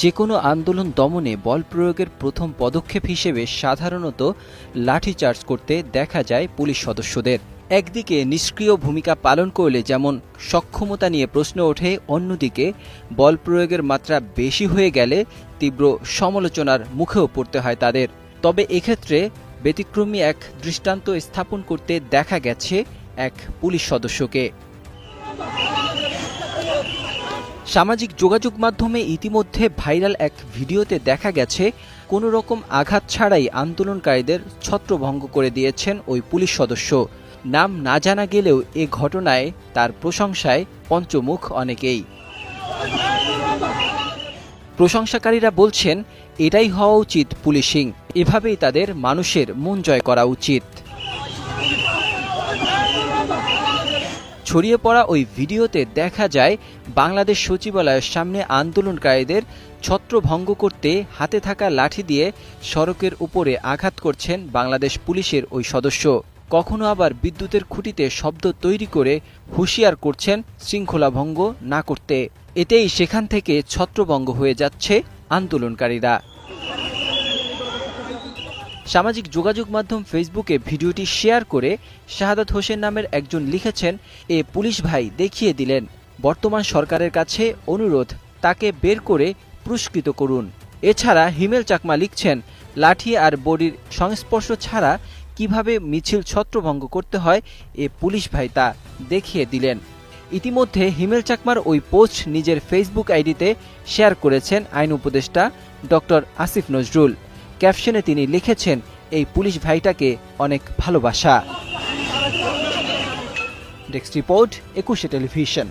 যে কোনো আন্দোলন দমনে বল প্রয়োগের প্রথম পদক্ষেপ হিসেবে সাধারণত লাঠিচার্জ করতে দেখা যায় পুলিশ সদস্যদের। একদিকে নিষ্ক্রিয় ভূমিকা পালন করলে যেমন সক্ষমতা নিয়ে প্রশ্ন ওঠে, অন্যদিকে বল প্রয়োগের মাত্রা বেশি হয়ে গেলে তীব্র সমালোচনার মুখেও পড়তে হয় তাদের। তবে এক্ষেত্রে ব্যতিক্রমী এক দৃষ্টান্ত স্থাপন করতে দেখা গেছে এক পুলিশ সদস্যকে। সামাজিক যোগাযোগ মাধ্যমে ইতিমধ্যে ভাইরাল এক ভিডিওতে দেখা গেছে কোনো রকম আঘাত ছাড়াই আন্দোলনকারীদের ছত্রভঙ্গ করে দিয়েছেন ওই পুলিশ সদস্য। নাম না জানা গেলেও এ ঘটনায় তার প্রশংসায় পঞ্চমুখ অনেকেই। প্রশংসাকারীরা বলছেন, এটাই হওয়া উচিত পুলিশিং, এভাবেই তাদের মানুষের মন জয় করা উচিত। ছড়িয়ে পড়া ওই ভিডিওতে দেখা যায় বাংলাদেশ সচিবালয়ের সামনে আন্দোলনকারীদের ছত্রভঙ্গ করতে হাতে থাকা লাঠি দিয়ে সড়কের উপরে আঘাত করছেন বাংলাদেশ পুলিশের ওই সদস্য। কখনো আবার বিদ্যুতের খুঁটিতে শব্দ তৈরি করে হুঁশিয়ার করছেন শৃঙ্খলা ভঙ্গ না করতে। এতেই সেখান থেকে ছত্রভঙ্গ হয়ে যাচ্ছে আন্দোলনকারীরা। সামাজিক যোগাযোগ মাধ্যম ফেসবুকে ভিডিওটি শেয়ার করে শাহাদাত হোসেন নামের একজন লিখেছেন, এ পুলিশ ভাই দেখিয়ে দিলেন, বর্তমান সরকারের কাছে অনুরোধ, তাকে বের করে পুরস্কৃত করুন। এছাড়া হিমেল চাকমা লিখছেন, লাঠি আর বডির সংস্পর্শ ছাড়া কিভাবে মিছিল ছত্রভঙ্গ করতে হয় এ পুলিশ ভাই তা দেখিয়ে দিলেন। ইতিমধ্যে হিমেল চাকমার ওই পোস্ট নিজের ফেসবুক আইডিতে শেয়ার করেছেন আইন উপদেষ্টা ডক্টর আসিফ নজরুল। ক্যাপশনে তিনি লিখেছেন, এই পুলিশ ভাইটাকে অনেক ভালোবাসা। Desk report, 21 television.